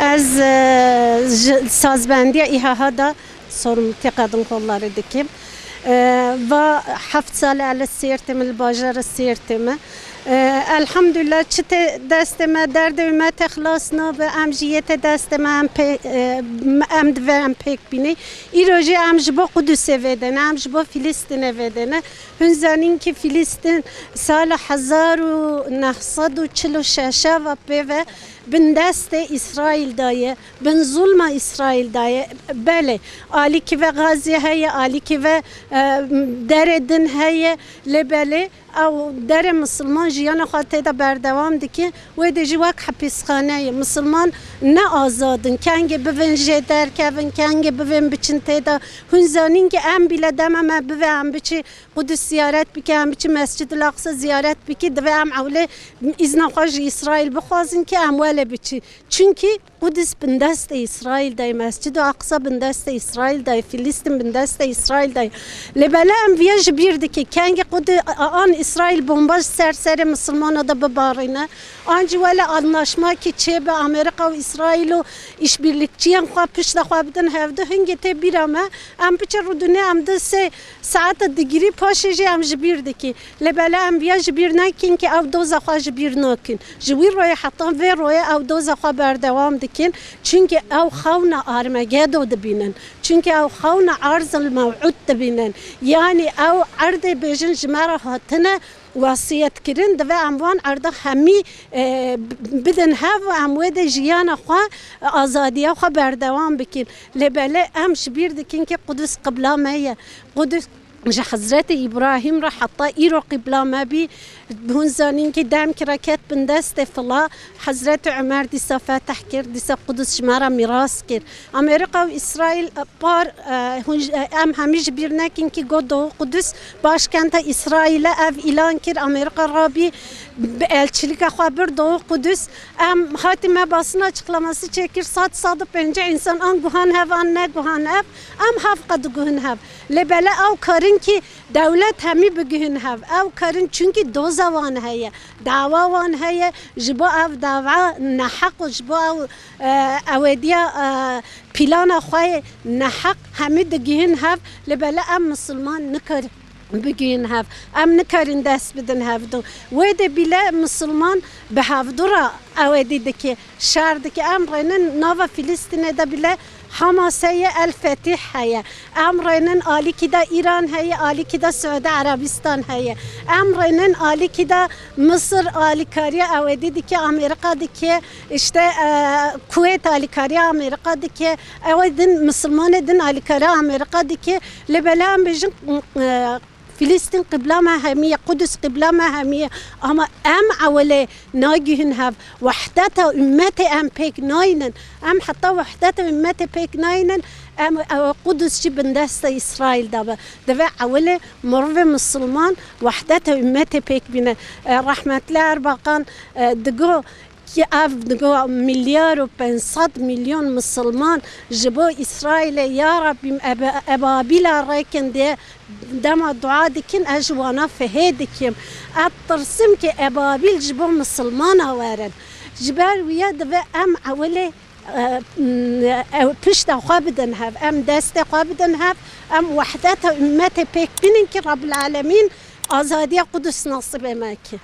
از سازبندی ایها دا sorumluluk kadın kolları dikim ve 7 سال على سيرتم الباجر سيرتم الحمدلله چته دستم درد ما تخلاصنا و امجیت دستم ام دوام پک بینی ایروجی امج با قدس ودن امج با فلسطین ودن هنزانین که فلسطین سال 1946 و به بن دست اسرائیل دایه بن ظلم اسرائیل دایه بله عالی که و غازی های عالی که و دردن های لبله او در مسلمان جیان خاطر دا بردوام دکی و دیجی وقت حبسخانه مسلمان نه آزادن کنگ بون جدر کن کنگ بون بچن تیدا هنزانین که ام بیل دم ما بون بچی قدس زیارت بکی ام بچی مسجد الاقصی زیارت بکی دو ام اوله ازن خواج اسرائیل بخوازن که امواله بچی چونکی قدس بندست اسرائیل دای مسجد الاقصی بندست اسرائیل دای فلسطین بندست اسرائیل دای لبلا ام ویاج بیرد که کنگ قدس آن İsrail bombaj serseri Müslümana da bebarine. Ancak öyle anlaşma ki çebe Amerika ve İsrail'o işbirlikçiyen xwa pişta xwa bidin hevde hingete bir ama am piçe rudune am de se saate digiri paşeji am jibir deki lebela am viya jibir nakin ki av doza xwa jibir nakin jwir roya hatan ve roya av doza xwa berdevam dikin çünkü av xawna armagedo dibinen çünkü av xawna arzul mev'ud dibinen yani av arde bejin jmara hatına وصیت کردن دو اموان ارده همی بدن ها و امواد جیان خوا آزادی خوا بردوام بکن لبله ام شبیر دکن که قدس قبلا مایه قدس حضرت ابراهیم را حتی ایرو قبلا ما بی هنزانین که دم کرکت بندست فلا حضرت عمر دیسا فتح کرد دیسا قدس شمارا میراث کرد امریکا و اسرائیل بار ام همیش بیر نکن که گودو قدس başkent İsrail'e ev ilan kir Amerika Rabi elçilik haber Doğu Kudüs em hatime basın açıklaması çekir saat önce insan an guhan hev an ne guhan hev em hav kadı guhan hev lebele ev karın ki devlet hemi bugün hev ev karın çünkü doza van heye dava van heye jibo ev dava nahak jibo ev evdiya plana xoy nahak hemi de guhan hev lebele em Müslüman nikar بگین هف ام نکارین دست بدن هفدو و ده بیله مسلمان به هفدورا اویدی دکی شهر دکی ام رینن ناوا فلسطینه ده بیله حماسه الفتح هیا ام رینن آلی کی دا ایران هیا آلی کی دا سعودی عربستان هیا ام رینن آلی کی دا مصر آلی کاری اویدی دکی امریکا دکی işte کویت آلی کاری امریکا دکی اویدن مسلمان دن آلی کاری امریکا دکی لبلام بجن فلسطين قبلة ما همية قدس قبلة ما همية أما أم عولي ناجهن هف وحدة أمتي أم بيك ناينن أم حتى وحدة أمتي بيك ناينن أم قدس شي بندست إسرائيل دابا عولي مرفي مسلمان وحدة أمتي بيك بنا رحمة الله أربقان دقو ki ev milyar و 500 milyon Müslüman jibo İsrail'e ya Rabbim ebabila rekin diye dema dua dikin ejwana fehe dikim attırsım ki ebabil jibo Müslümana veren jiber viya ve em avle pişta xwa bidin hev em deste xwa bidin hev em vahdata ümmete pek binin ki Rabbil Alemin azadiye Kudüs nasip emeki.